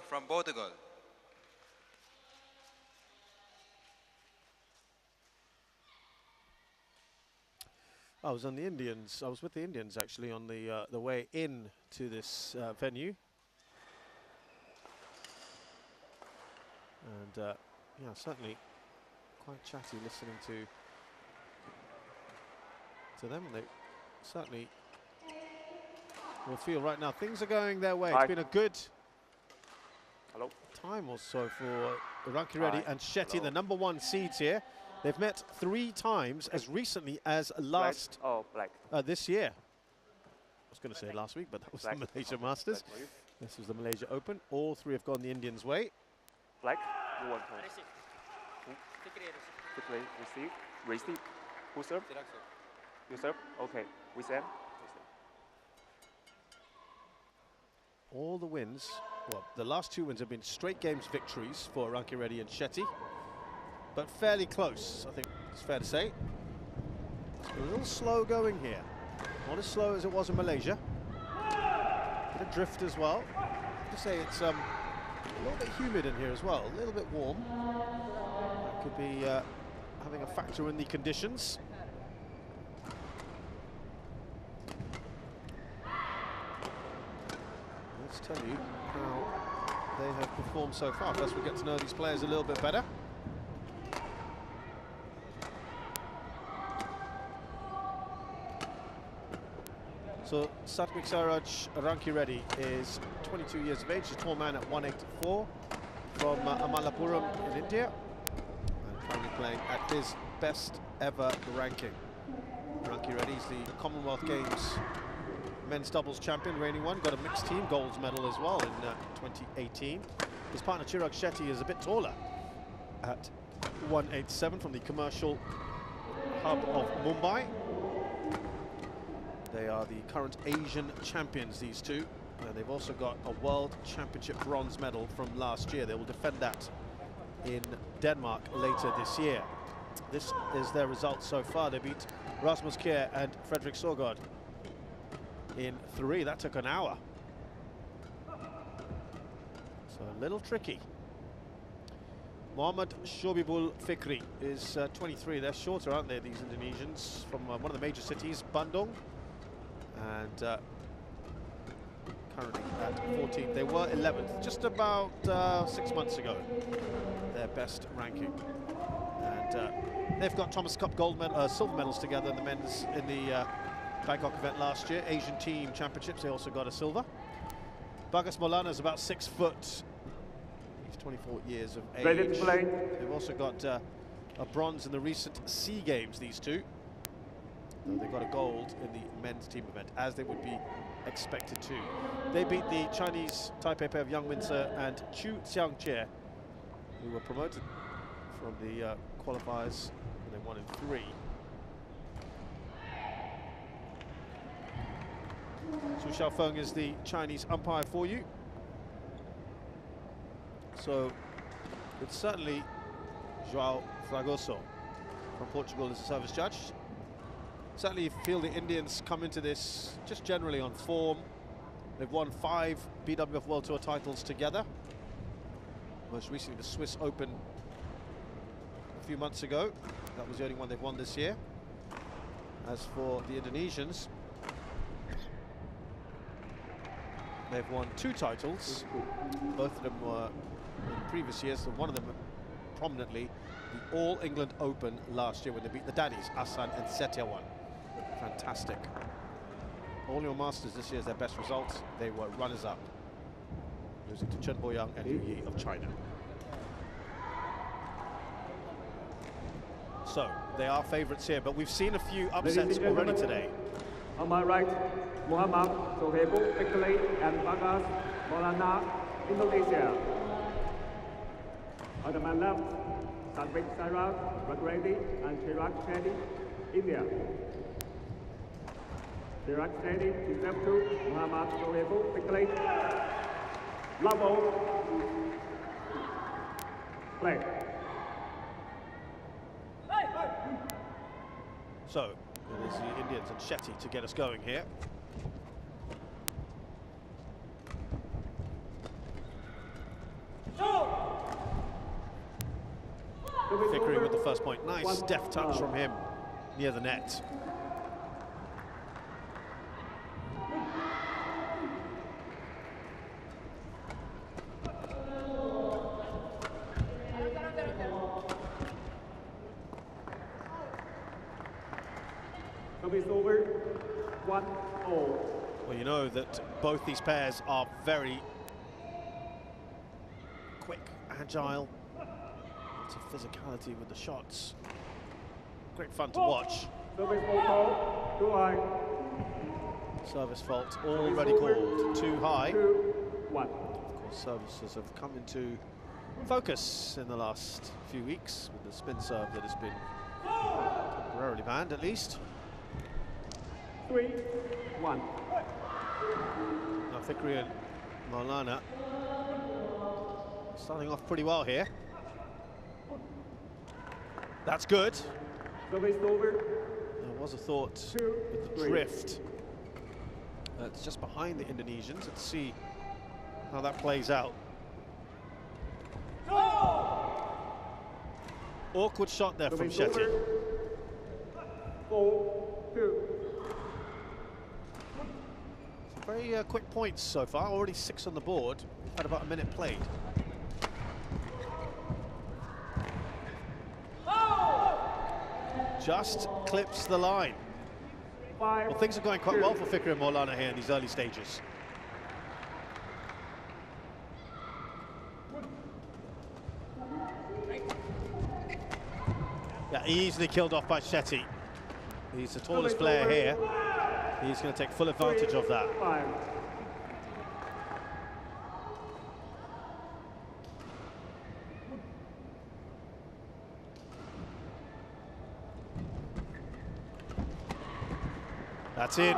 from Portugal. I was on the Indians. I was with the Indians actually on the way in to this venue, and yeah, certainly quite chatty listening to them. They certainly will feel right now things are going their way. It's been a good time or so for Rankireddy and Shetty, the #1 seeds here. They've met 3 times as recently as last this year. I was going to say last week, but that was the Malaysia Masters. This was the Malaysia Open. All 3 have gone the Indians' way. Black, you want to Fikri, receive, receive. Who serve? You serve? Okay, we send. All the wins, well, the last 2 wins have been straight games victories for Rankireddy and Shetty, but fairly close, I think it's fair to say. It's a little slow going here. Not as slow as it was in Malaysia. Bit of drift as well. I have to say it's a little bit humid in here as well, a little bit warm. That could be having a factor in the conditions. Let's tell you how they have performed so far. First we get to know these players a little bit better. So Satwik Saraj Rankireddy is 22 years of age. He's a tall man at 184 from Amalapuram in India, and currently playing at his best ever ranking. Rankireddy is the Commonwealth Games men's doubles champion, reigning one. Got a mixed team golds medal as well in 2018. His partner Chirag Shetty is a bit taller at 187 from the commercial hub of Mumbai. They are the current Asian champions, these two. They've also got a World Championship bronze medal from last year. They will defend that in Denmark later this year. This is their result so far. They beat Rasmus Kjær and Fredrik Søgaard in 3. That took an hour. So a little tricky. Mohammad Shobibul Fikri is 23. They're shorter, aren't they, these Indonesians, from one of the major cities, Bandung. And currently at 14th. They were 11th just about 6 months ago, their best ranking. And they've got Thomas Cup gold medal, silver medals together in the men's in the Bangkok event last year. Asian Team Championships, they also got a silver. Bagas Maulana is about 6 foot. He's 24 years of age. Ready to play. They've also got a bronze in the recent SEA Games, these two. They got a gold in the men's team event, as they would be expected to. They beat the Chinese Taipei pair of Yang Min-se and Chu Xiangqie, who were promoted from the qualifiers, and they won in 3. Su Xiaofeng is the Chinese umpire for you. So it's certainly João Fragoso from Portugal as a service judge. Certainly you feel the Indians come into this just generally on form. They've won 5 BWF World Tour titles together. Most recently the Swiss Open a few months ago. That was the only one they've won this year. As for the Indonesians, they've won 2 titles. Both of them were in previous years, and one of them prominently the All England Open last year when they beat the Daddies, Asan and Setiawan. Fantastic. All your Masters this year is their best results. They were runners-up, losing to Chen Boyang and Yu Yi of China. So they are favourites here, but we've seen a few upsets already today. On my right, Muhammad Sohebul Fikri and Bagas Maulana, Indonesia. On my left, Satwik Saraj Rankireddy and Chirag Shetty, India. Chirag Shetty is left to Muhammad Sohebul Fikri. Level. Play. So it is the Indians and Shetty to get us going here. Fikri with the first point. Nice deft touch from him near the net. Service over, 1-0. Well, you know that both these pairs are very quick, agile, lots of physicality with the shots. Great fun to watch. Service fault, 2 high. Service fault already called. Too high. 2-1. Of course, services have come into focus in the last few weeks with the spin serve that has been temporarily banned, at least. 3-1. Now Fikri and Maulana starting off pretty well here. That's good. Service over. There was a thought with the drift. It's just behind the Indonesians. Let's see how that plays out. Awkward shot there from Shetty. 4-2. Very quick points so far, already 6 on the board. We've had about a minute played. Just clips the line. Well, things are going quite well for Fikri and Maulana here in these early stages. Yeah, easily killed off by Shetty. He's the tallest player here. He's going to take full advantage of that. 5. That's it.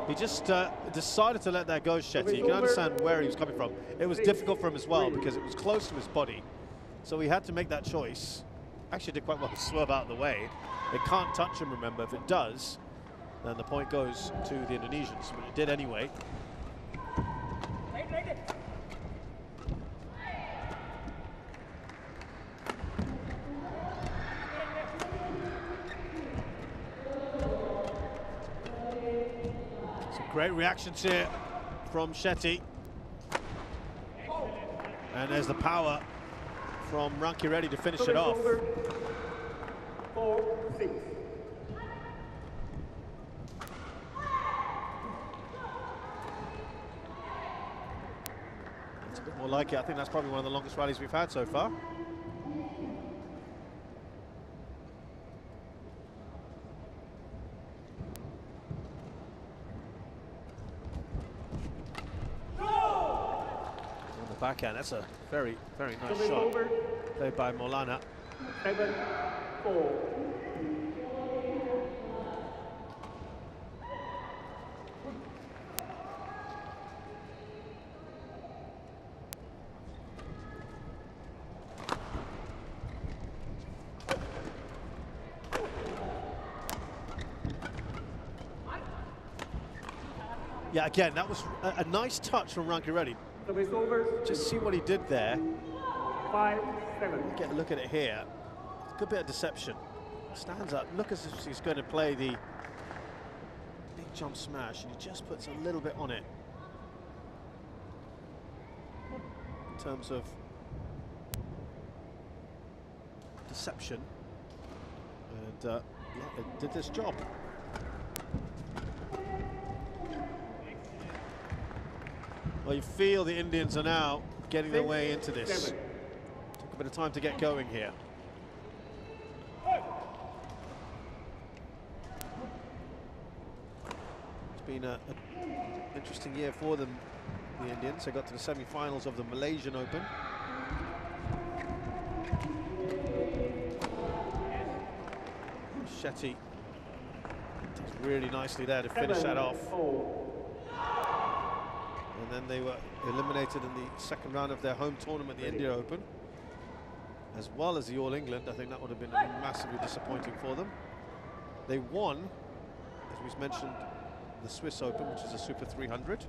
He just decided to let that go, Shetty. You can understand where he was coming from. It was difficult for him as well because it was close to his body. So he had to make that choice. Actually did quite well to swerve out of the way. It can't touch him, remember. If it does, then the point goes to the Indonesians, but it did anyway. Some great reactions here from Shetty. And there's the power from Rankireddy to finish it off. 4-6. It's a bit more like it. I think that's probably one of the longest rallies we've had so far. On the backhand, that's a very, very nice shot. Played by Maulana. 7-4. Yeah, again, that was a nice touch from Rankireddy. Just see what he did there. 5-7. Get a look at it here. Good bit of deception. Stands up. Look as if he's going to play the big jump smash, and he just puts a little bit on it. In terms of deception. And yeah, it did this job. Well, you feel the Indians are now getting their way into this. Took a bit of time to get going here. It's been an interesting year for them, the Indians. They got to the semi-finals of the Malaysian Open. Shetty does really nicely there to finish that off. And then they were eliminated in the second round of their home tournament, the India Open, as well as the All England. I think that would have been massively disappointing for them. They won, as we mentioned, the Swiss Open, which is a Super 300.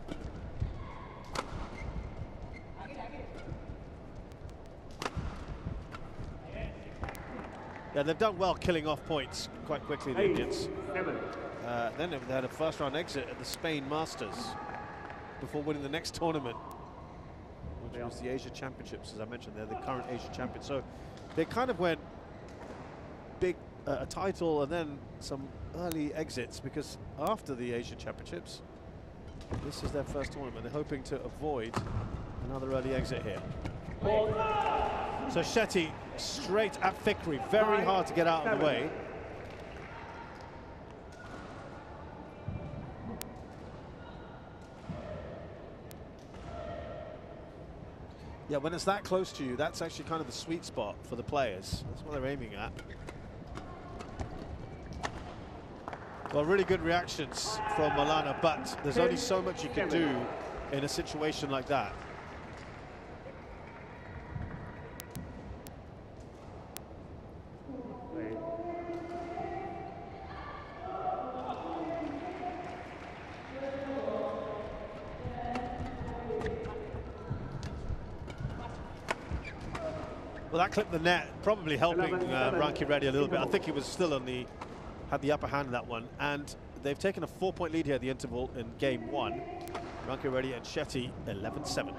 Yeah, they've done well killing off points quite quickly, the Indians. 7. Then they had a first-round exit at the Spain Masters before winning the next tournament, which was the Asia Championships. As I mentioned, they're the current Asia champions. So they kind of went big, a title and then some early exits, because after the Asia Championships, this is their first tournament. They're hoping to avoid another early exit here. So Shetty straight at Fikri, very hard to get out of the way. Yeah, when it's that close to you, that's actually kind of the sweet spot for the players. That's what they're aiming at. Well, really good reactions from Maulana, but there's only so much you can do in a situation like that. Well, that clipped the net, probably helping Rankireddy a little bit. I think he was still on the, had the upper hand in that one. And they've taken a 4-point lead here at the interval in game 1. Rankireddy and Shetty, 11-7.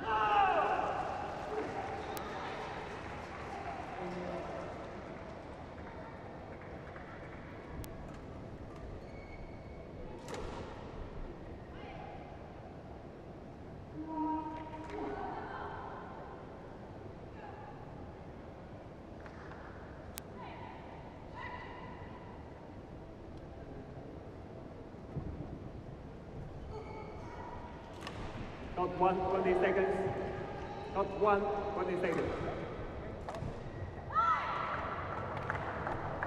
Not 1, 20 seconds. Not 1, 20 seconds.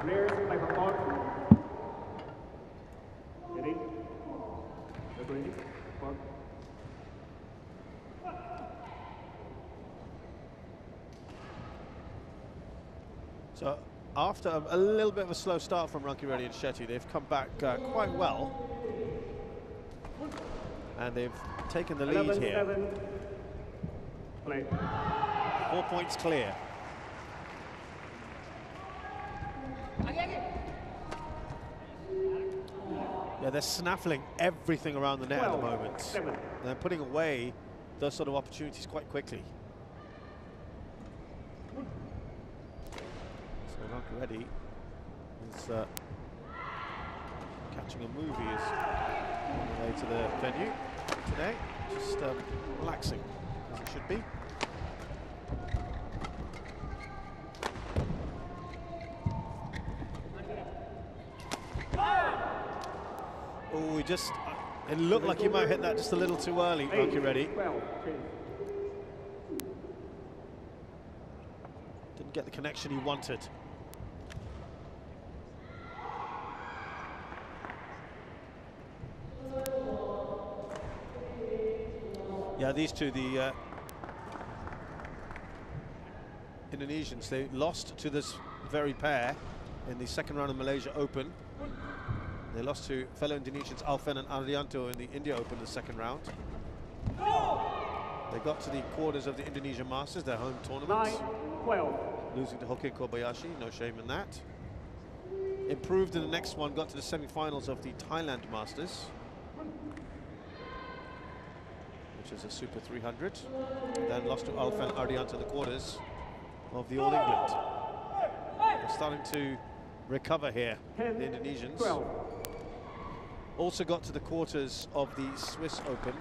Players by the court. Ready? Ready? Court. So after a little bit of a slow start from Rankireddy and Shetty, they've come back quite well. And they've taken the lead here. 4 points clear. Yeah, they're snaffling everything around the net at the moment. They're putting away those sort of opportunities quite quickly. So Rankireddy is catching a movie on the way to the venue today, just relaxing as it should be. Oh, he just, it looked like he might hit that just a little too early, Rankireddy. Didn't get the connection he wanted. Yeah, these two, the Indonesians, they lost to this very pair in the second round of Malaysia Open. They lost to fellow Indonesians Alfen and Arianto in the India Open in the second round. They got to the quarters of the Indonesian Masters, their home tournament. 9-12. Losing to Hoki Kobayashi, no shame in that. Improved in the next one, got to the semi-finals of the Thailand Masters, which is a Super 300. Then lost to Alfen Arianto in the quarters of the All England. They're starting to recover here, the Indonesians. 12. Also got to the quarters of the Swiss Open.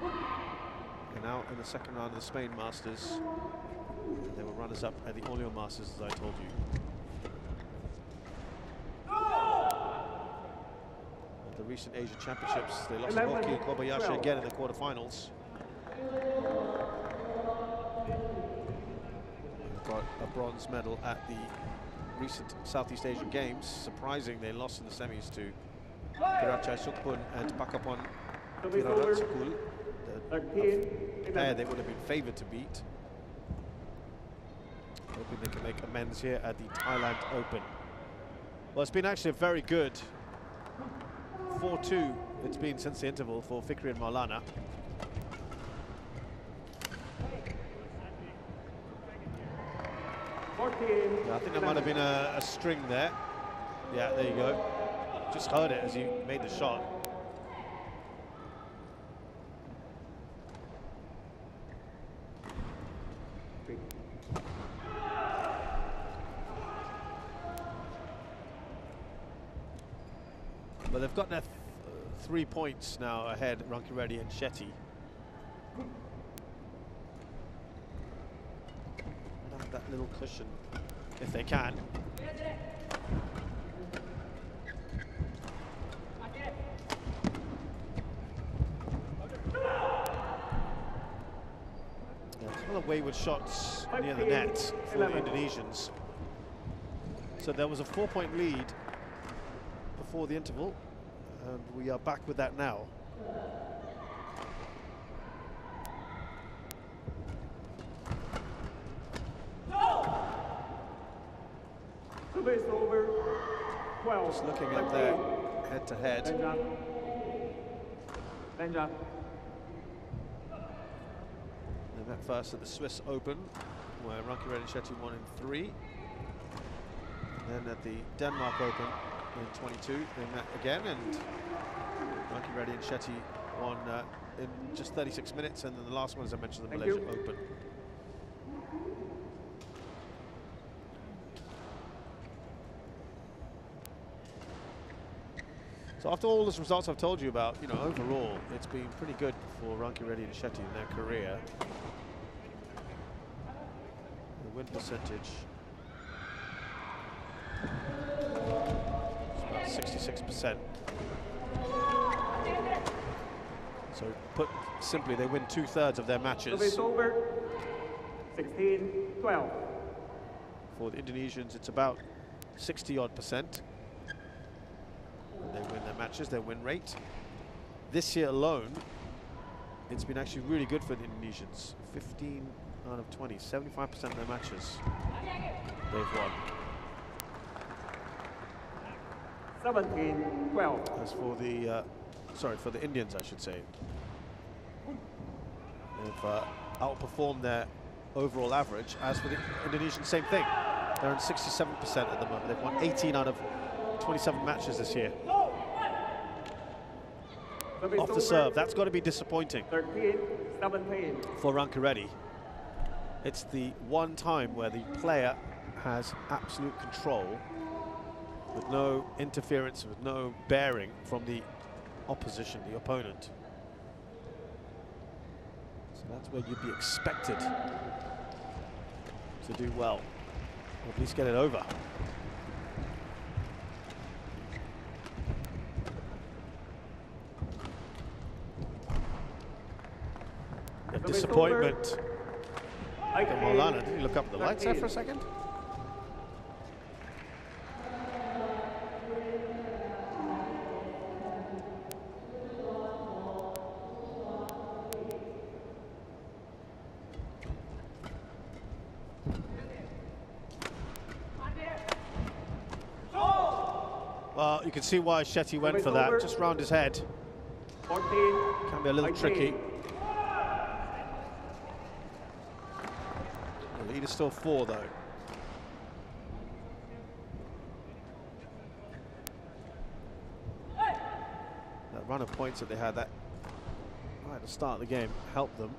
And now in the second round of the Spain Masters. They were runners-up at the Olio Masters, as I told you. At the recent Asian Championships, they lost to Hoki and Kobayashi again in the quarterfinals. Got a bronze medal at the recent Southeast Asian Games. Surprising, they lost in the semis to Pirachai Sukpun and Pakapon Piraratsukul, the pair they would have been favoured to beat. Hoping they can make amends here at the Thailand Open. Well, it's been actually a very good 4-2 it's been since the interval for Fikri and Maulana. Yeah, I think there might have been a string there. Yeah, there you go. Just heard it as he made the shot. But they've got their 3 points now ahead, Rankireddy and Shetty. Have that little cushion, if they can. Some of the wayward shots near the net for the Indonesians. So there was a 4-point lead before the interval, and we are back with that now. Service over 12. Just looking at their head-to-head. They met first at the Swiss Open, where Rankireddy and Shetty won in 3. Then at the Denmark Open in 22, they met again, and Rankireddy and Shetty won in just 36 minutes, and then the last one, as I mentioned, the Malaysia Open. So after all those results I've told you about, you know, overall, it's been pretty good for Rankireddy and Shetty in their career. The win percentage is about 66%. So put simply, they win 2/3 of their matches. Service over 16-12. For the Indonesians, it's about 60-odd%. They win their matches, their win rate. This year alone, it's been actually really good for the Indonesians. 15 out of 20, 75% of their matches they've won. 17-12. As for the, for the Indians, I should say. They've outperformed their overall average. As for the Indonesians, same thing. They're in 67% at the moment. They've won 18 out of 27 matches this year. Off the serve, that's got to be disappointing 13-17 for Rankireddy. It's the one time where the player has absolute control, with no interference, with no bearing from the opposition, the opponent. So that's where you'd be expected to do well, or at least get it over. The disappointment. Maulana, did he look up at the lights there for a second? Well, you can see why Shetty went for that, just round his head. 14, Can be a little tricky. The lead is still 4, though. That run of points that they had that right at the start of the game helped them.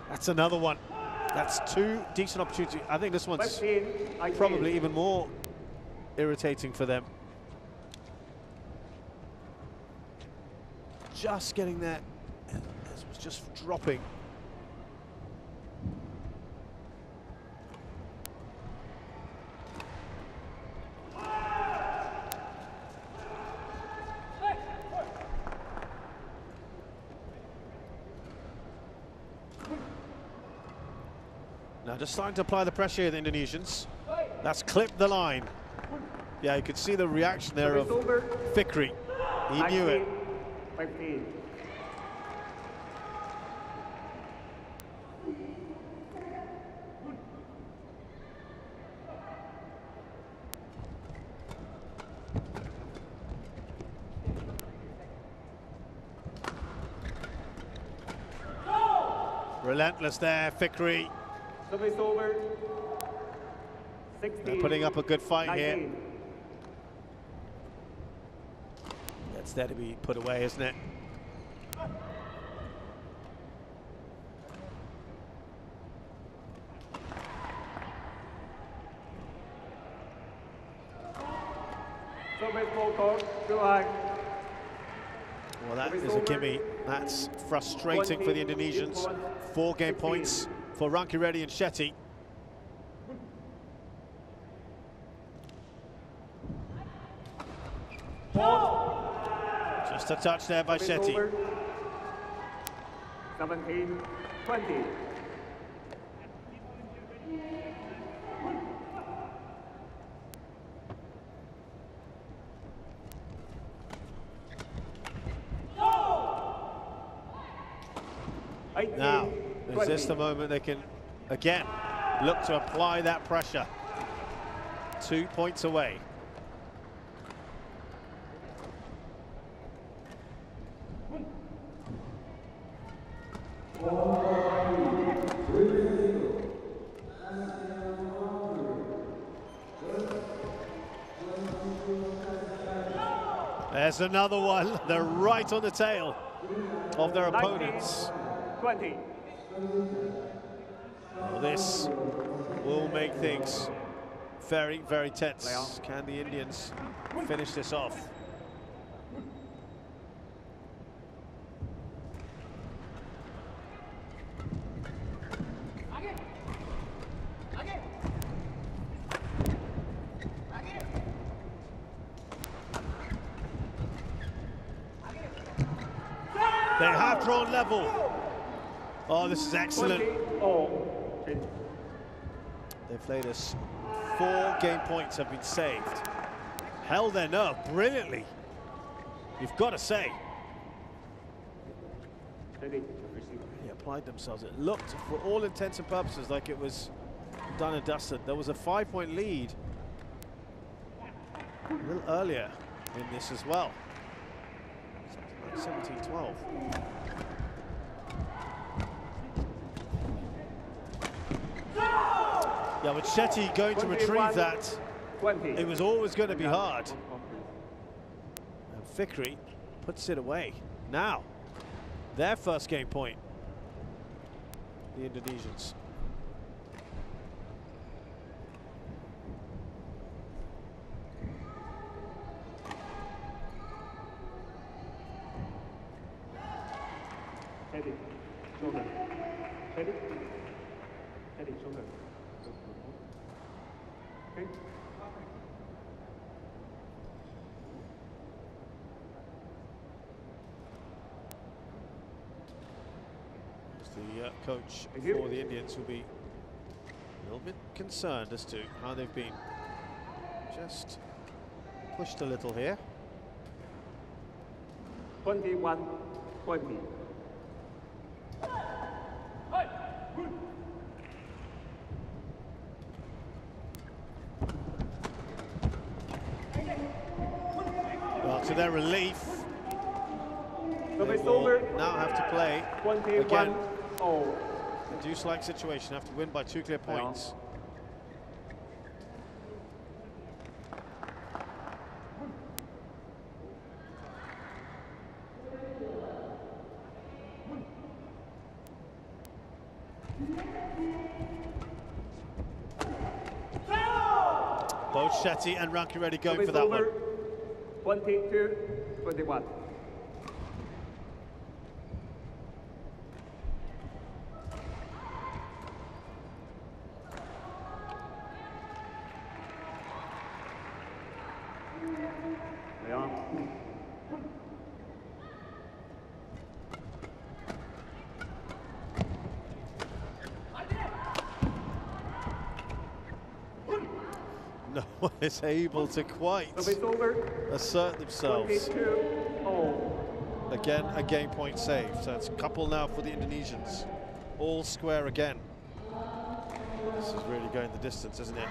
That's another one. That's 2 decent opportunities. I think this one's probably even more irritating for them. Just getting there. This was just dropping. Now just starting to apply the pressure here, the Indonesians. That's clipped the line. Yeah, you could see the reaction there of Fikri. He knew it. 15. Relentless there, Fikri. Service over. 16. They're putting up a good fight 19. here. That's there to be put away, isn't it? Service full court. 2 high. Well, that is a gimme. That's frustrating for the Indonesians. 4 game points for Rankireddy and Shetty. Just a touch there by Shetty. 17, 20. Now, is this the moment they can, again, look to apply that pressure? 2 points away. There's another one. They're right on the tail of their opponents. 20. Well, this will make things very, very tense. Can the Indians finish this off? They have drawn level. Oh, this is excellent. They've laid us 4 game points have been saved. Held their nerve brilliantly, you've got to say. They applied themselves. It looked, for all intents and purposes, like it was done and dusted. There was a 5-point lead a little earlier in this as well. 17-12. Yeah, with Shetty going to retrieve that, 20. it was always going to be hard. And Fikri puts it away. Now, their first game point, the Indonesians. Shetty, shoulder. Shetty. Shetty, shoulder. Okay. The coach for the Indians will be a little bit concerned as to how they've been just pushed a little here. 21, 20. Well, to their relief, they will now have to play again. A deuce-like situation, have to win by 2 clear points. Both Shetty and Rankireddy going for that one. 22, 21. No one is able to quite assert themselves. Again, a game point saved. So it's a couple now for the Indonesians. All square again. This is really going the distance, isn't it?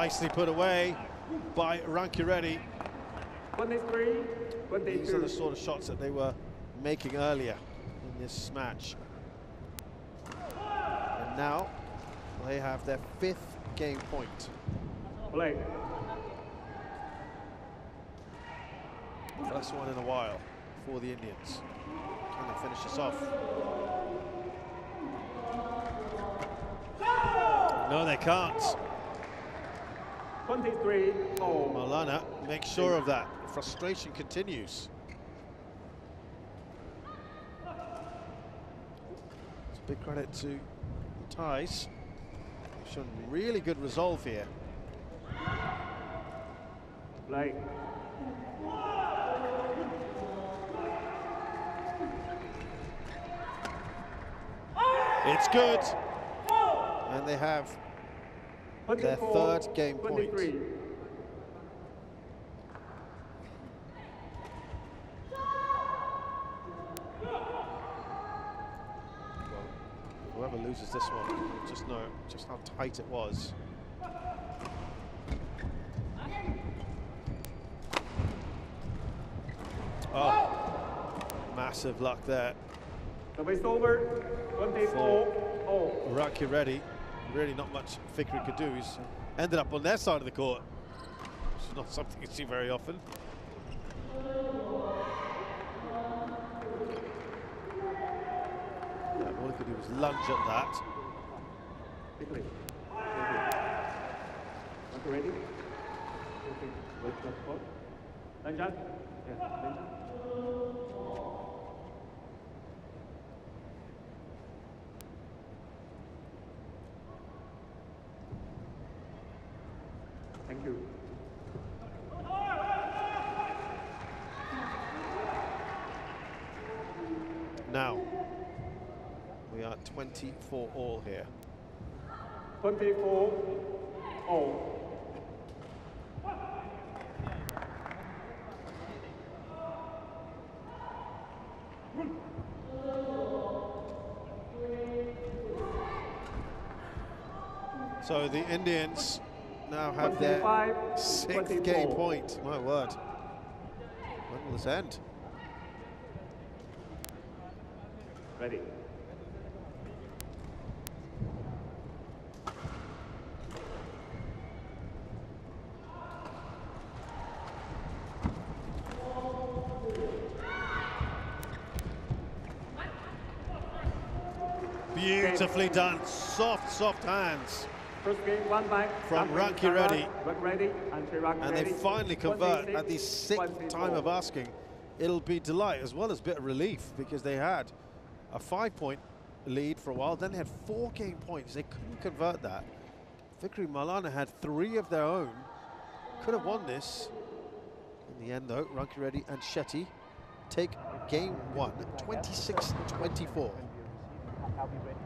Nicely put away by Rankireddy. 23, 22. These are the sort of shots that they were making earlier in this match. And now they have their 5th game point. Play. First one in a while for the Indians. Can they finish this off? No, they can't. 23, oh. Maulana makes sure of that. Frustration continues. It's a big credit to the Thais. They've shown really good resolve here. Play. It's good. And they have their 3rd game 23. point. Whoever loses this one will just know just how tight it was. Oh, massive luck there. The race over. 24, oh. Rankireddy. Really not much Fikri could do. He's ended up on their side of the court. It's not something you see very often. All he could do was lunge at that. Fikri. Ready? Wait, lunge up. Yeah, lunge up. Thank you. Now, we are 24 all here. 24, all. So the Indians now have their 6th game point. My word. When will this end? Ready. Beautifully done. Soft, soft hands. First game, 1 back from Rankireddy. And they finally convert at the 6th time of asking. It'll be delight as well as a bit of relief, because they had a 5-point lead for a while, then they had 4 game points. They couldn't convert that. Fikri Maulana had 3 of their own. Could have won this. In the end though, Rankireddy and Shetty take game 1, 26-24. Are we ready?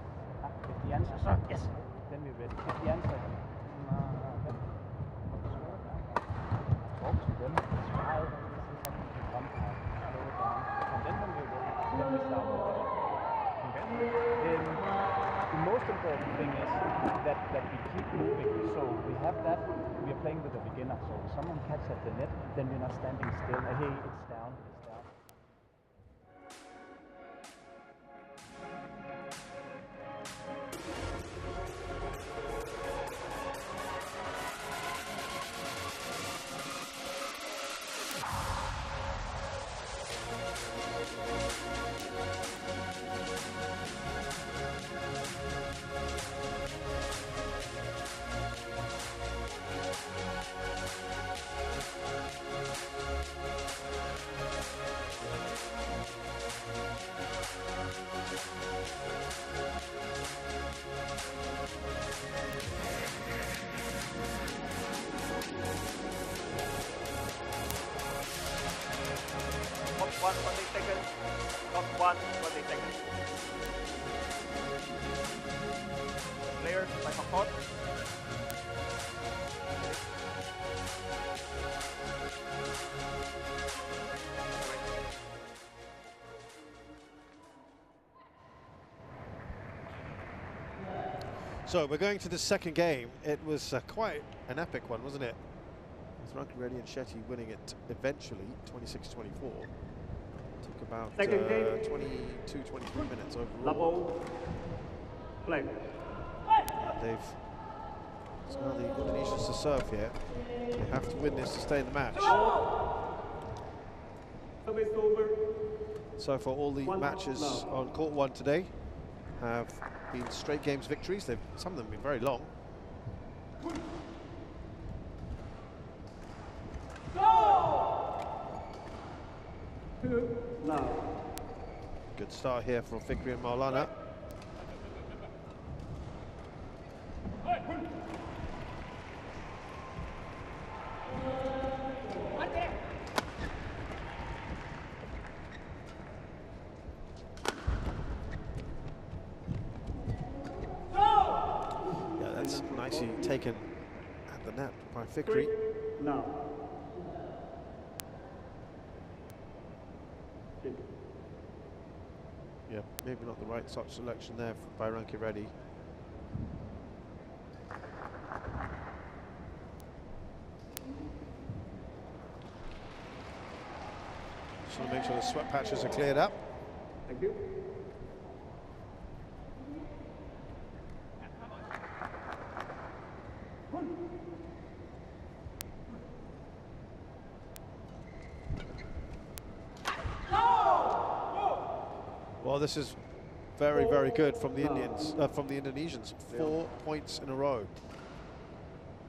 If the answer is yes, then we're ready. If the answer is talk to them, smile, this is something to come slow down. And then when we're ready, then we start already. Okay? The most important thing is that we keep moving. So we have that, we are playing with a beginner. So if someone catches at the net, then we're not standing still. Hey, it's down, it's down. Top 1, 20 seconds. Top 1, 20 seconds. Players, like a hot. So we're going to the second game. It was quite an epic one, wasn't it? With Rankireddy and Shetty winning it eventually, 26-24. Took about 22, 23 minutes overall. Play. They've, it's now the Indonesians to serve here. They have to win this to stay in the match. Service over. So far, all the matches on court one today have been straight games victories. Some of them have been very long. Good start here from Fikri and Maulana. Yeah, that's nicely taken at the net by Fikri. No. Yeah, maybe not the right shot selection there by Rankireddy. Just want to make sure the sweat patches are cleared up. Thank you. Well, this is very, very good from the Indonesians. 4 points in a row.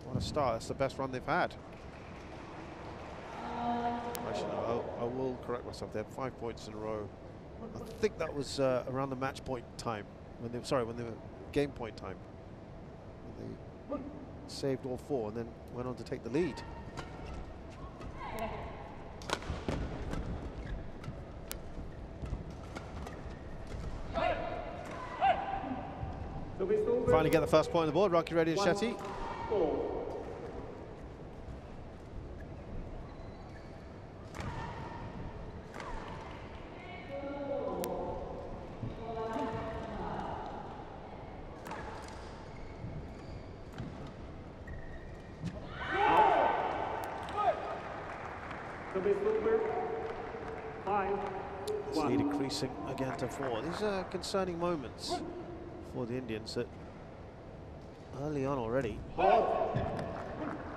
What a start! That's the best run they've had. Actually, no, I will correct myself. They had 5 points in a row. I think that was around the match point time when they when they were game point time. When they saved all 4 and then went on to take the lead. Finally get the first point on the board. Rankireddy and Shetty. This lead increasing again to 4. These are concerning moments for the Indians that early on already.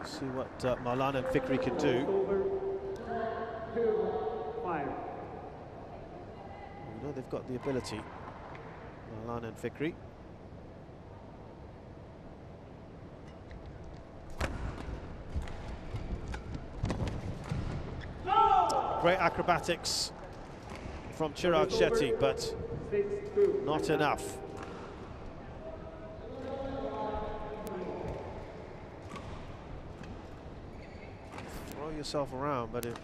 See what Maulana and Fikri can do. We know they've got the ability, Maulana and Fikri. Great acrobatics from Chirag Shetty, but not enough. Throw yourself around, but it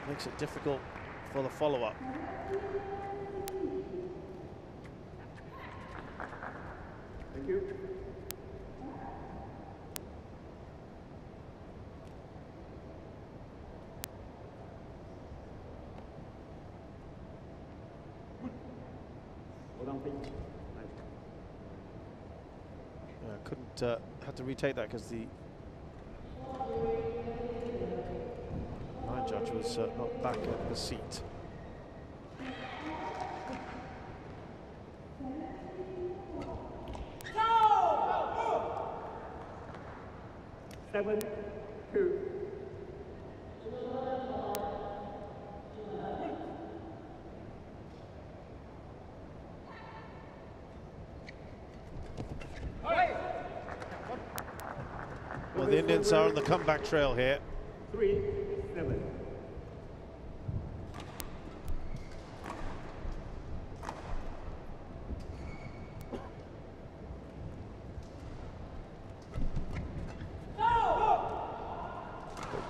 makes it difficult for the follow-up. Thank you. Couldn't had to retake that because the line judge was not back at the seat. Well, the Indians are on the comeback trail here. 3-7.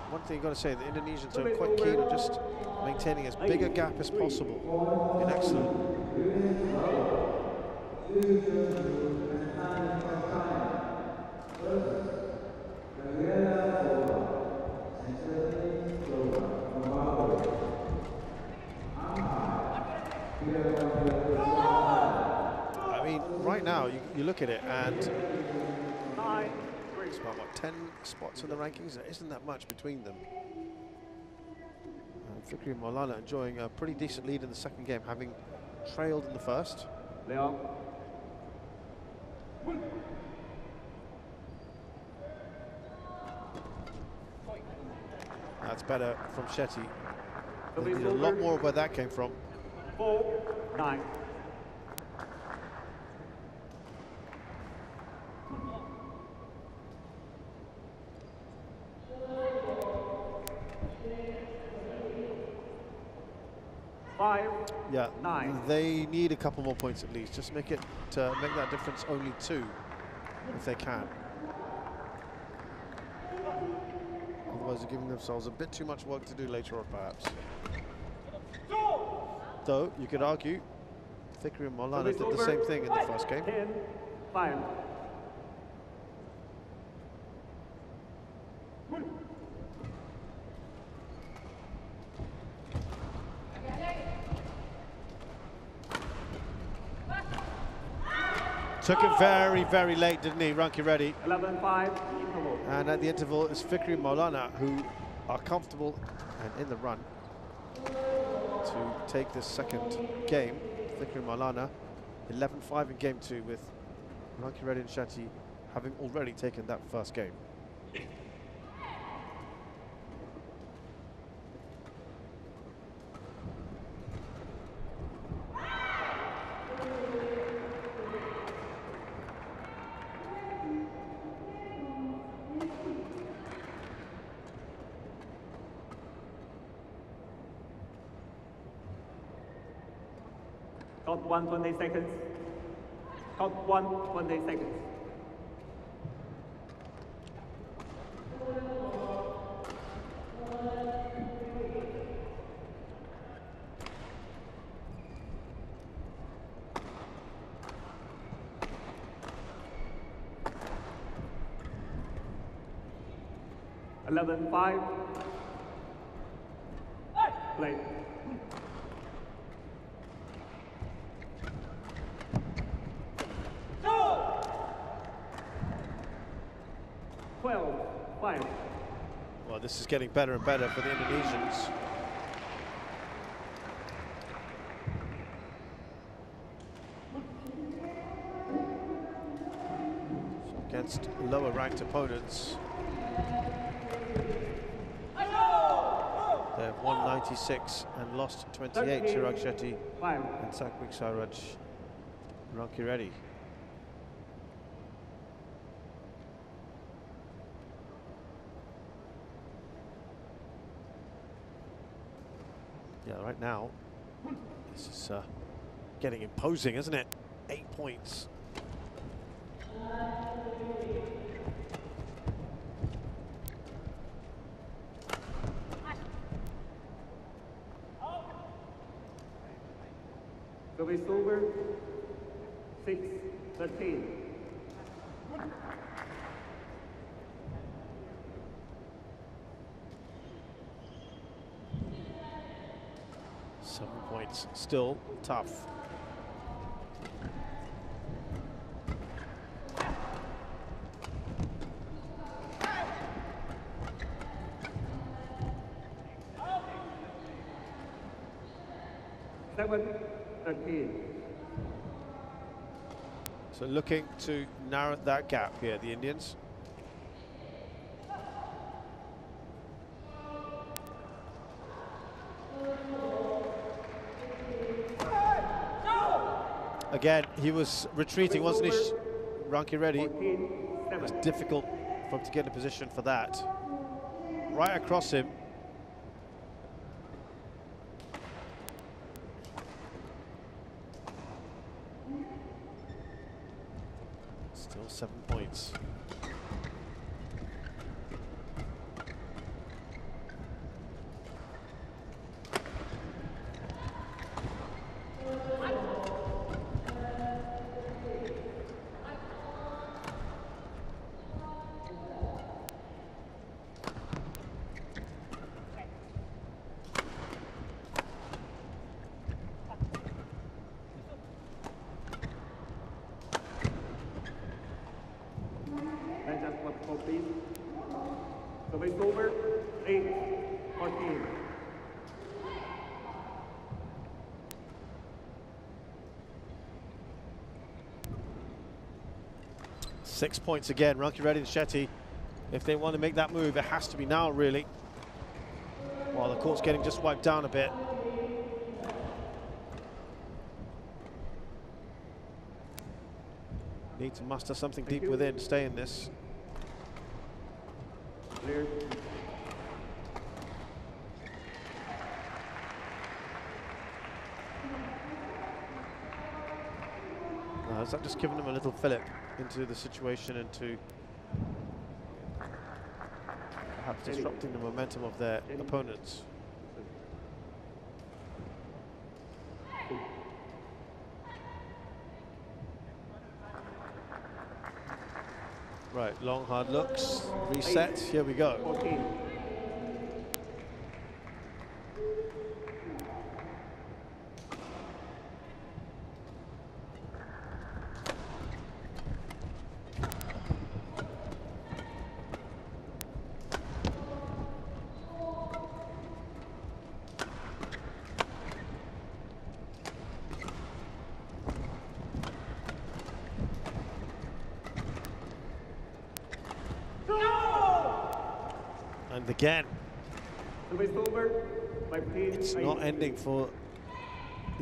One thing you've got to say, the Indonesians are quite keen on just maintaining as big a gap as possible in excellent. mean, right now, you look at it and it's 9-3. about, what, 10 spots in the rankings? There isn't that much between them. Fikri and Maulana enjoying a pretty decent lead in the second game, having trailed in the first. Leon. That's better from Shetty. Service A lot over. more of where that came from. 4-9. Yeah, 9. they need a couple more points at least. Just make it make that difference only 2 if they can. Otherwise, they're giving themselves a bit too much work to do later on, perhaps. Though you could argue, Fikri and Maulana did the same thing in the first game. 10-5. Took it very, very late, didn't he, Rankireddy? 11-5 interval. And at the interval, it's Fikri and Maulana who are comfortable and in the run to take this second game. Fikri and Maulana, 11-5 in game 2, with Rankireddy and Shetty having already taken that first game. Count 1, 20 seconds. Count 1, 20 seconds. Eleven, 5. Play. Well, this is getting better and better for the Indonesians. So against lower ranked opponents, they've won 96 and lost 28. Chirag Shetty and Sakwik Sairaj Rankireddy. Yeah, right now, this is getting imposing, isn't it? 8 points. Service over. 6-13. Points, still tough. So looking to narrow that gap here, the Indians. Again, he was retreating, wasn't he, Rankireddy? It was difficult for him to get in a position for that. Right across him. Still 7 points. 6 points again, Rankireddy and Shetty. If they want to make that move, it has to be now, really. While the court's getting just wiped down a bit. Need to muster something deep within to stay in this. Clear. Is that just giving them a little fillip into the situation and to perhaps disrupting the momentum of their opponents? Right, long hard looks, reset, here we go. 14. And again, it's not ending for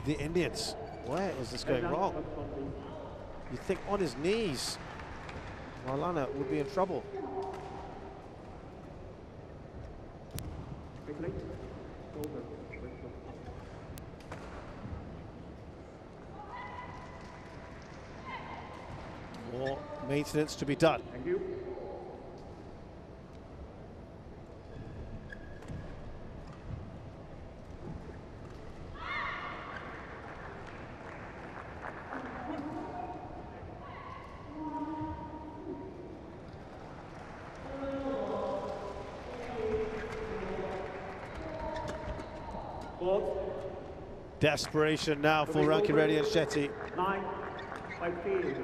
the Indians. Where is this going wrong? You think on his knees, Maulana would be in trouble. More maintenance to be done. Thank you. Desperation now for Rankireddy and Shetty. 9-15.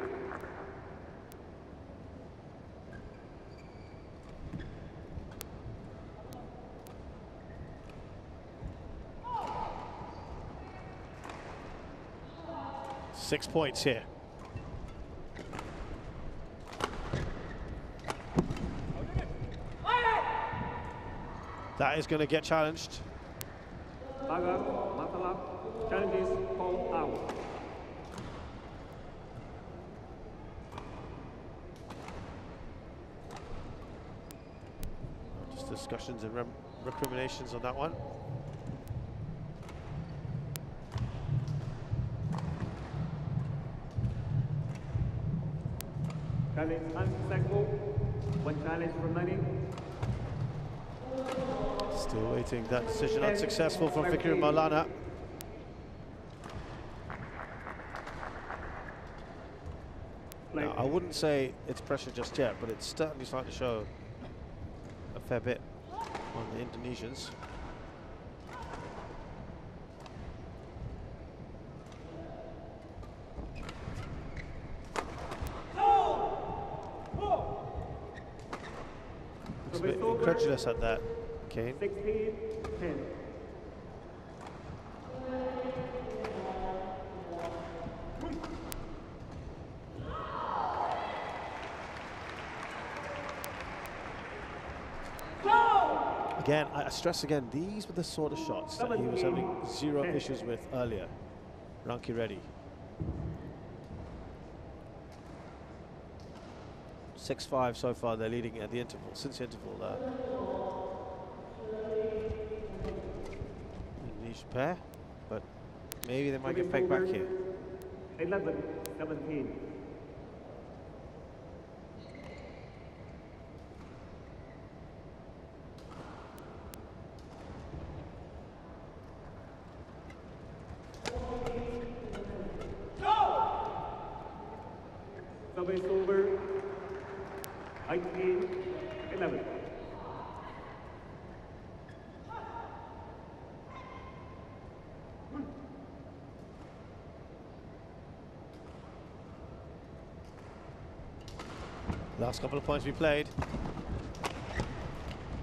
Six points here. That is going to get challenged. Challenges called out. Just discussions and recriminations on that one. Challenge unsuccessful. One challenge remaining. Still waiting. That decision unsuccessful from Fikri and Maulana. Now, I wouldn't say it's pressure just yet, but it's certainly starting to show a fair bit on the Indonesians. Looks a bit incredulous at that, Kane. 16-10. Again, I stress again, these were the sort of shots that he was having zero issues with earlier. Rankireddy. 6-5 so far, they're leading at the interval, since the interval. Indonesian pair, but maybe they might get pegged back here. 11-17. Service over. 18-11. Last couple of points we played.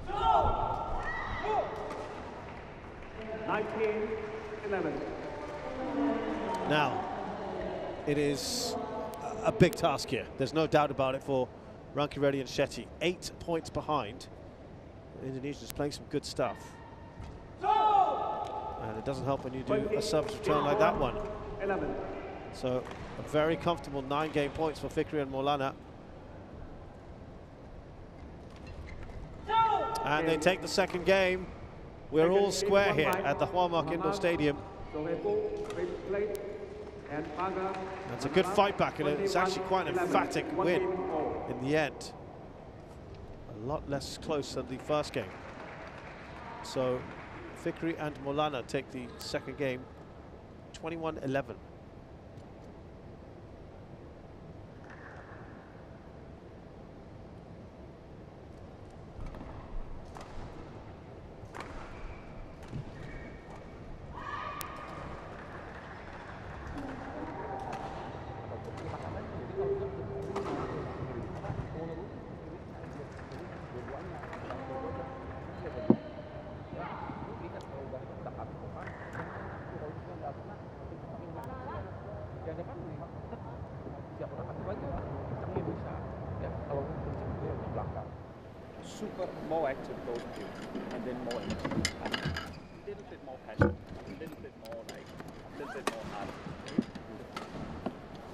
No! 19-11. Now, it is a big task here. There's no doubt about it for Rankireddy and Shetty. 8 points behind. Indonesia's playing some good stuff. And it doesn't help when you do a service return like that one. 11. So a very comfortable 9-game points for Fikri and Maulana. And they take the second game. We're all square here at the Hwamak Indoor Stadium. It's a good fight back, and it's actually quite an emphatic win in the end. A lot less close than the first game. So Fikri and Maulana take the second game, 21-11. Super more active, both of you, and then more energy. A little bit more passion, a little bit more like, a little bit more hard.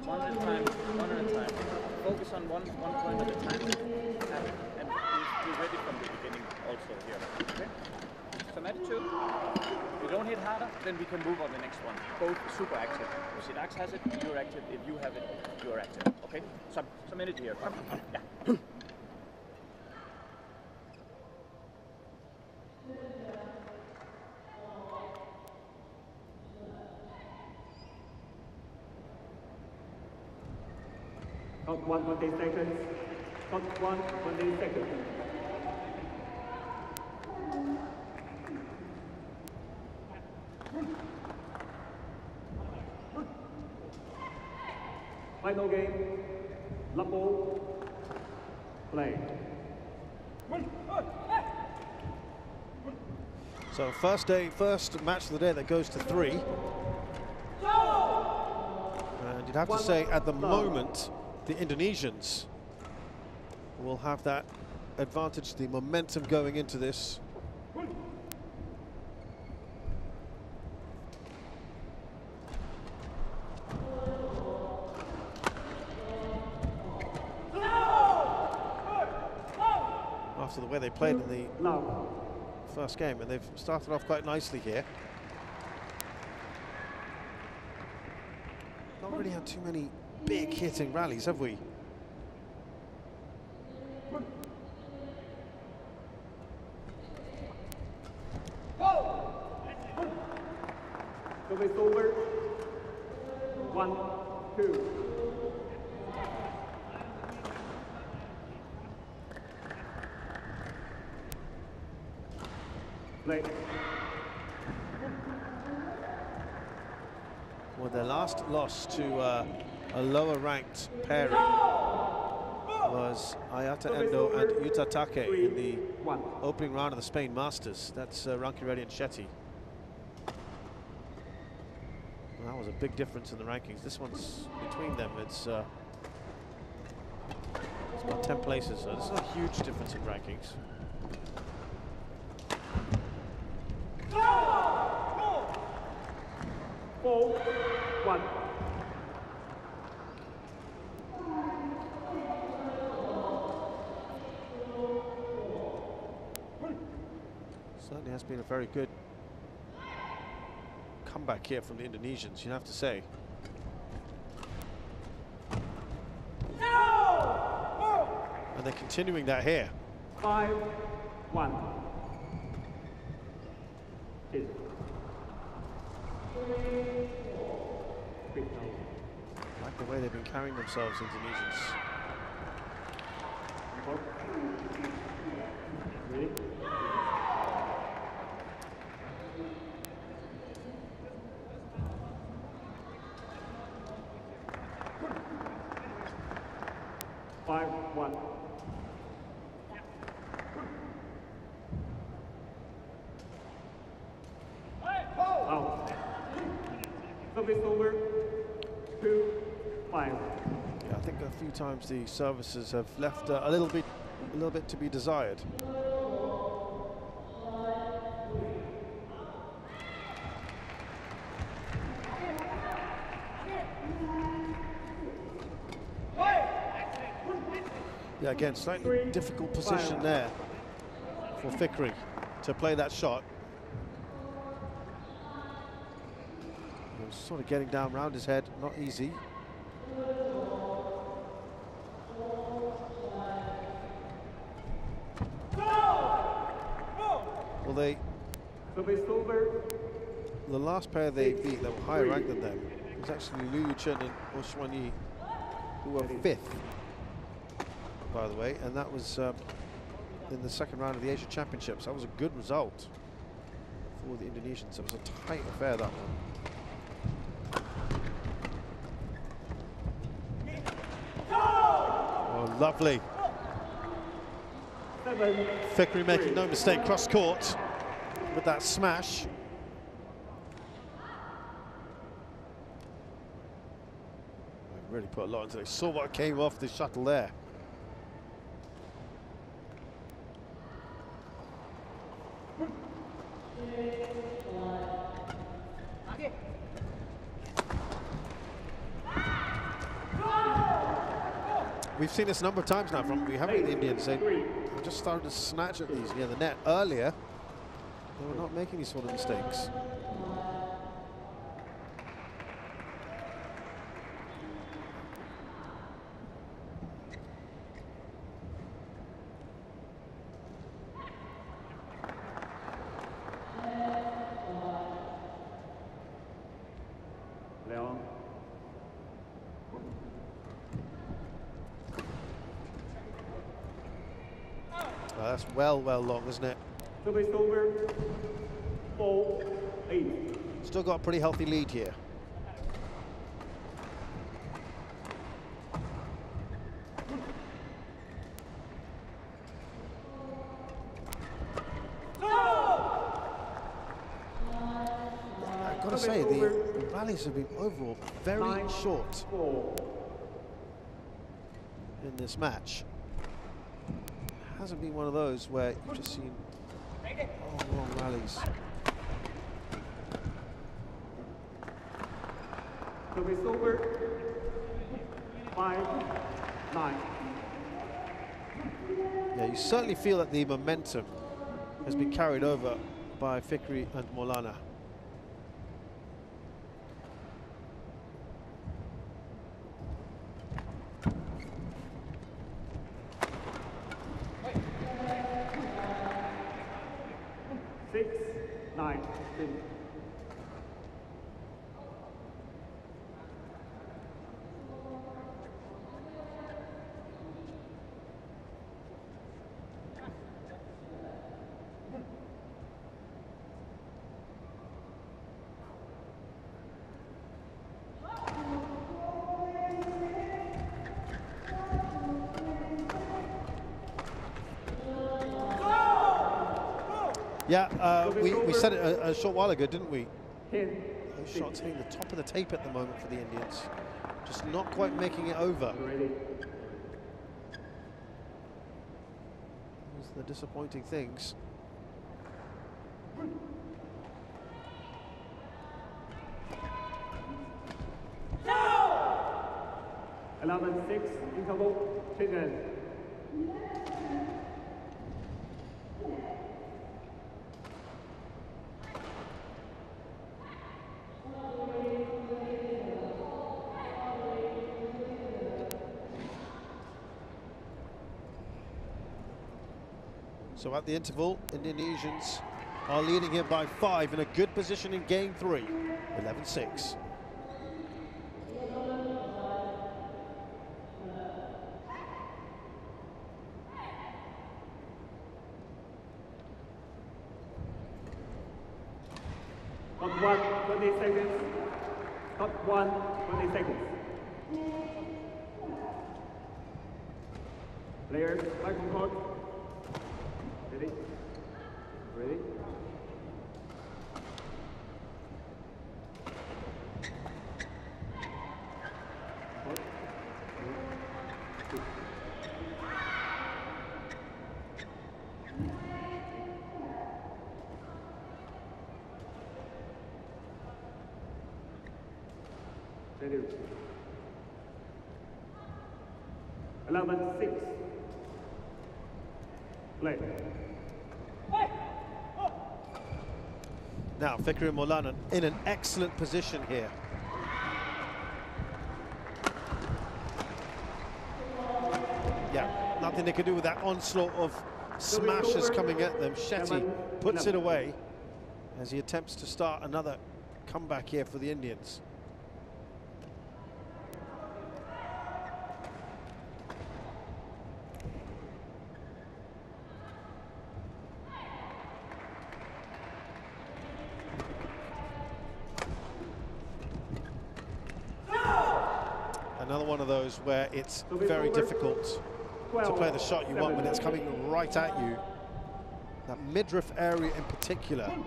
One at a time, one at a time. Focus on one point at a time, and be ready from the beginning also here. Okay? Some attitude. If you don't hit harder, then we can move on the next one. Both super active. If Sidax has it, you're active. If you have it, you're active. Okay? Some energy here. Come. Yeah. Count 1 20 seconds. Count 1 20 seconds. Final game. Love ball. Play. So first match of the day that goes to 3. And you'd have to say at the moment the Indonesians will have that advantage, the momentum going into this. After the way they played in the first game, and they've started off quite nicely here. Not really had too many big hitting rallies, have we? Service over. 1, 2. Play. Well, their last loss to a lower ranked pairing was Ayata Endo and Yuta Take in the opening round of the Spain Masters. That's Rankireddy and Shetty. Well, that was a big difference in the rankings. This one's between them. It's got 10 places, so there's not a huge difference in rankings. Four, 1. Certainly has been a very good comeback here from the Indonesians, you have to say. And they're continuing that here. 5, 1. Like the way they've been carrying themselves, Indonesians. Ready? Five, 1. Out. Service over. 2, 5. Yeah, I think a few times the services have left a little bit to be desired. Yeah, again, slightly difficult position there for Fikri to play that shot. He was sort of getting down round his head, not easy. Well, the last pair they beat that were higher ranked than them was actually Liu Chen and Oshwani, who were 5th, by the way, and that was in the second round of the Asia Championships. That was a good result for the Indonesians. It was a tight affair, that one. Oh, lovely. Fikri making no mistake, cross court with that smash. Really put a lot into it. Saw what came off the shuttle there. We've seen this a number of times now from the Indians. They just started to snatch at these near the net. Earlier, they were not making these sort of mistakes. That's well long, isn't it? Service over. 4-8. Still got a pretty healthy lead here. I've got to say, the rallies have been overall very short in this match. Hasn't been one of those where you've just seen long rallies. Service over. 5-9. Yeah, you certainly feel that the momentum has been carried over by Fikri and Maulana. Yeah, we said it a short while ago, didn't we? Those shots hitting the top of the tape at the moment for the Indians. Just not quite making it over. Those are the disappointing things. No! 11-6, interval, change. So at the interval, Indonesians are leading here by 5 in a good position in game 3, 11-6. Cut 1, 20 seconds. Cut 1, 20 seconds. Players, back on court. Ready? Ready? Ready. 11-6. Play. Now, Fikri and Maulana in an excellent position here. Yeah, nothing they can do with that onslaught of smashes coming at them. Shetty puts it away as he attempts to start another comeback here for the Indians. Another one of those where it's very difficult to play the shot you want when it's coming right at you. That midriff area in particular, sort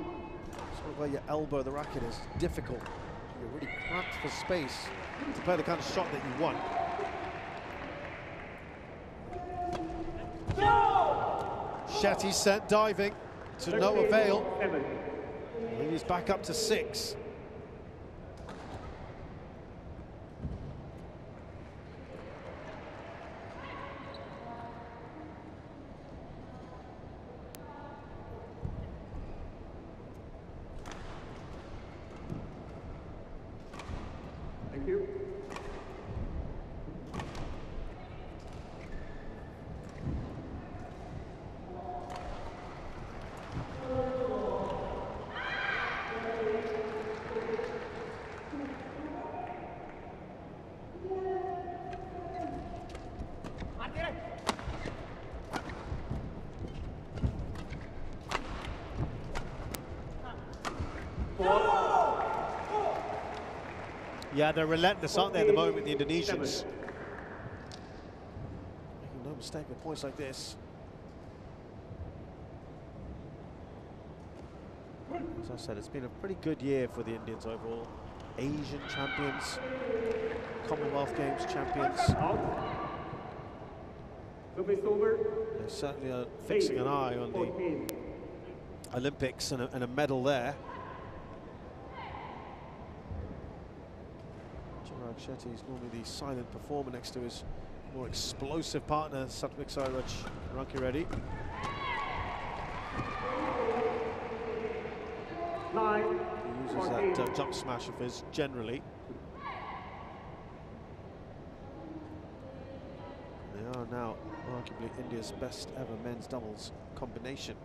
of where your elbow of the racket is difficult. You're really cramped for space to play the kind of shot that you want. Shetty sent diving to no avail. And he's back up to 6. Thank you. Yeah, they're relentless, aren't they, at the moment, the Indonesians? Making no mistake with points like this. As I said, it's been a pretty good year for the Indians overall. Asian champions, Commonwealth Games champions. They certainly are fixing an eye on the Olympics and a medal there. Shetty is normally the silent performer next to his more explosive partner, Rankireddy. He uses that jump smash of his generally. They are now arguably India's best ever men's doubles combination.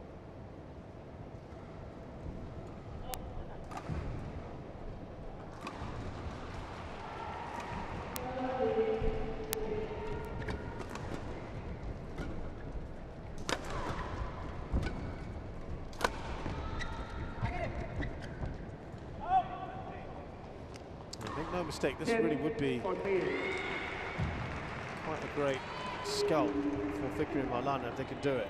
No mistake, this really would be quite a great scalp for Fikri and Maulana if they can do it.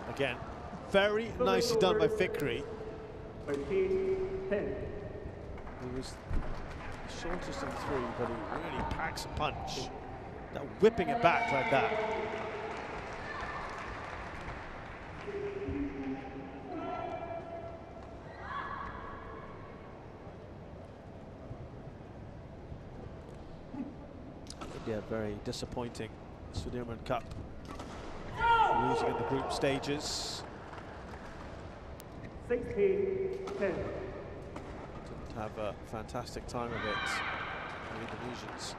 Again, very nicely done by Fikri. He was the shortest of the three, but he really packs a punch. That whipping it back like that. India very disappointing. Sudirman Cup, losing in the group stages. 16-10. Didn't have a fantastic time of it, the Indonesians.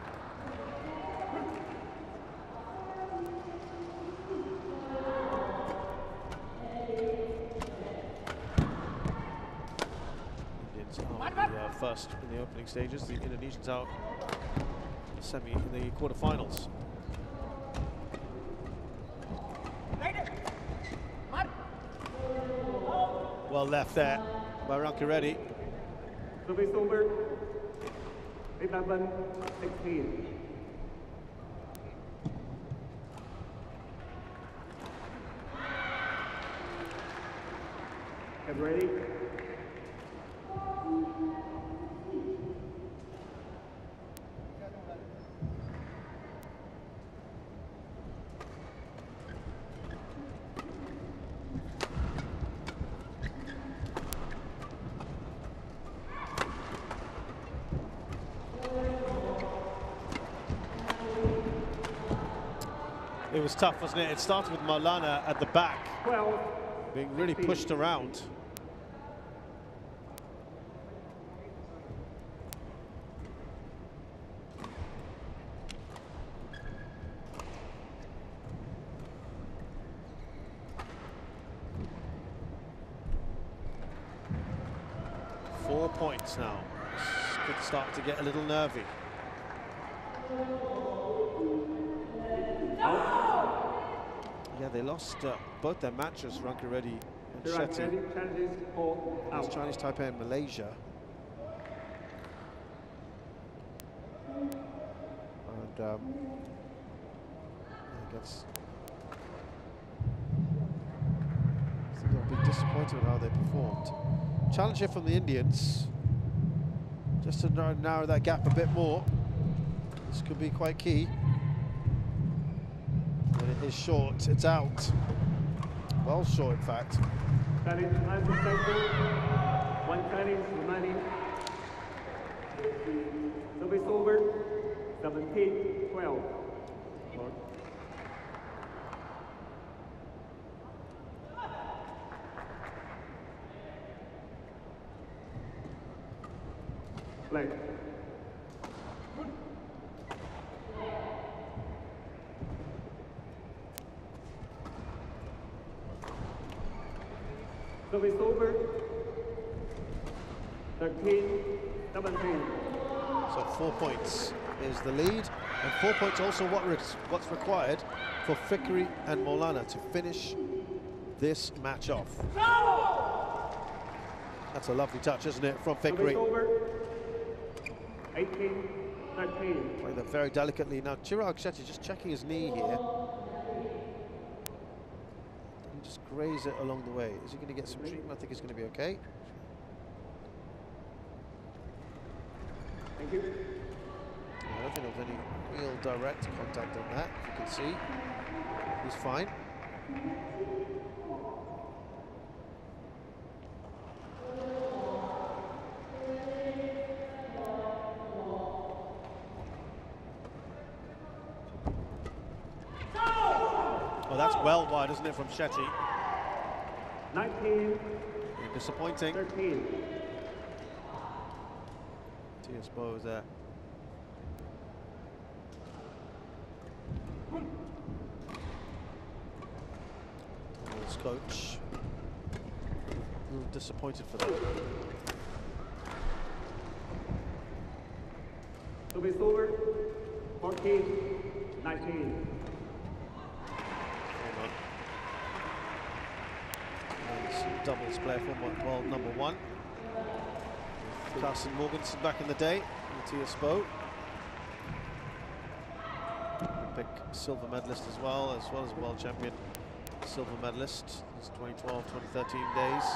Indians out the first in the opening stages, the Indonesians out in the quarterfinals. Well left there by Rankireddy. Service over. 11-16. Get ready. It was tough, wasn't it? It started with Maulana at the back, 12. being really pushed around. Four points now. This could start to get a little nervy. Yeah, they lost both their matches, Rankireddy and Shetty. It's Chinese Taipei and Malaysia. And I guess I think they'll be disappointed with how they performed. Challenge here from the Indians, just to narrow that gap a bit more. This could be quite key. And it is short, it's out. Well short, in fact. That is 1 Chinese remaining. Service over, 17-12. Play. Service over. 13-17. So 4 points is the lead, and 4 points also what's required for Fikri and Maulana to finish this match off. That's a lovely touch, isn't it, from Fikri? Service over. 18-13. Playing that very delicately. Now Chirag Shetty just checking his knee here. And just graze it along the way. Is he going to get some treatment? I think he's going to be okay. Thank you. I don't think there was any real direct contact on that. You can see he's fine. Oh, that's well wide, isn't it, from Shetty? 19-13. Disappointing. Tiasbo there. His coach. A little disappointed for that. Service over. 14-19. Doubles player from world number 1. Carson Morganson back in the day, Matthias Bo. Olympic silver medalist as well as a world champion silver medalist. His 2012-2013 days.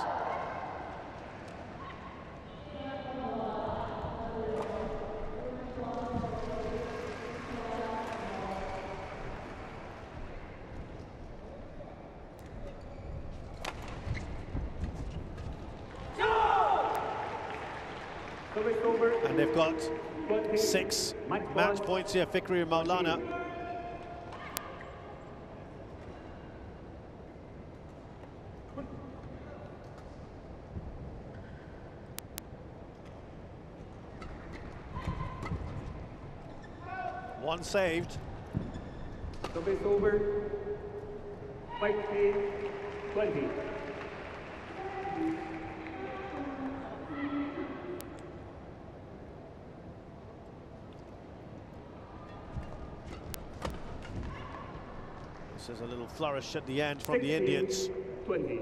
And they've got 6 match points here, Fikri and Maulana. One saved. Service over. 15-20. There's a little flourish at the end from the Indians. 20.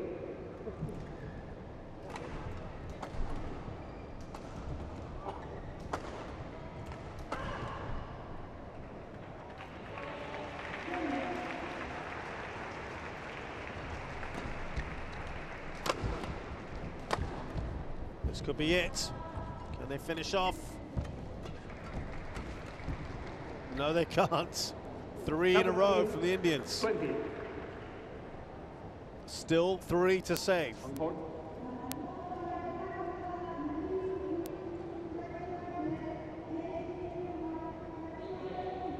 This could be it. Can they finish off? No, they can't. 3 in a row from the Indians. 20. Still 3 to save. On point.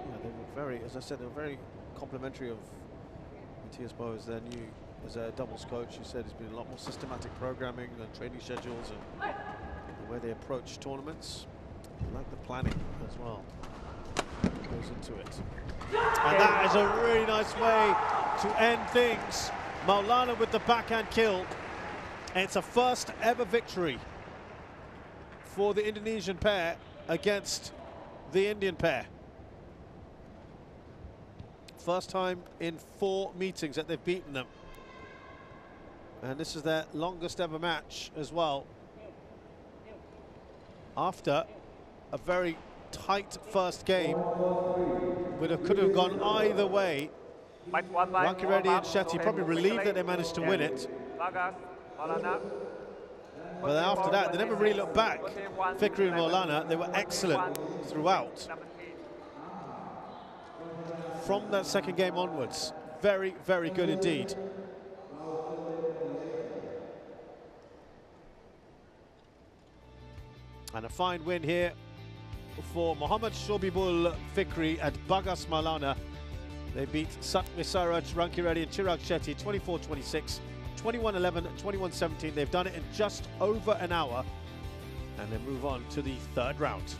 Yeah, they were very, as I said, they were very complimentary of Matthias Bo as their new, as a doubles coach. He said there's been a lot more systematic programming and training schedules and the way they approach tournaments. I like the planning as well. Goes into it. And that is a really nice way to end things. Maulana with the backhand kill. And it's a first ever victory for the Indonesian pair against the Indian pair. First time in 4 meetings that they've beaten them. And this is their longest ever match as well. After a very tight first game, could have gone either way. Rankireddy and Shetty probably relieved that they managed to win it. But after that, they never really looked back. Fikri and Maulana, they were excellent throughout. From that second game onwards, very, very good indeed. And a fine win here for Mohammad Shobibul Fikri and Bagas Maulana. They beat Satmi Saraj, Rankireddy and Chirag Shetty 24-26, 21-11, 21-17. They've done it in just over an hour, and they move on to the 3rd round.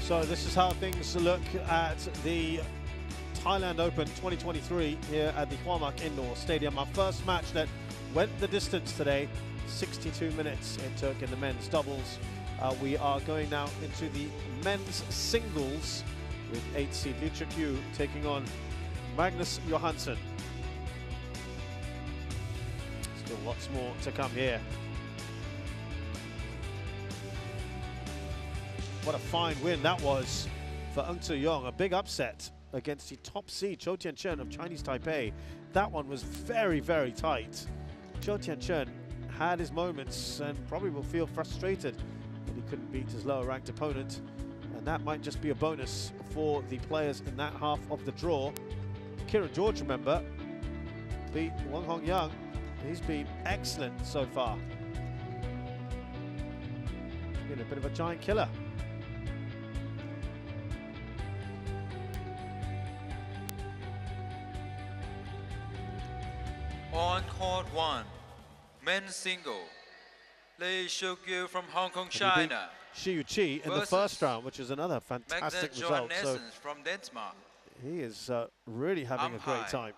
So this is how things look at the Thailand Open 2023 here at the Huamak Indoor Stadium. Our first match that went the distance today, 62 minutes it took in the men's doubles. We are going now into the men's singles with 8 seed Lee Chuk-yu taking on Magnus Johansson. Still lots more to come here. What a fine win that was for Eun Soo-young, a big upset against the top seed Cho Tien-chen of Chinese Taipei. That one was very, very tight. Cho Tien-chen had his moments and probably will feel frustrated that he couldn't beat his lower ranked opponent, and that might just be a bonus for the players in that half of the draw. Kieran George, remember, beat Wang Hong-yang. He's been excellent so far. He's been a bit of a giant killer. On court 1, men's single, Lee Shuk-yu from Hong Kong, China. Xiu Chi in the first round, which is another fantastic result. So from Denmark. he is really having a great time.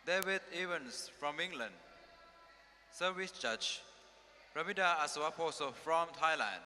David Evans from England. Service judge, Ramida Aswaposo from Thailand.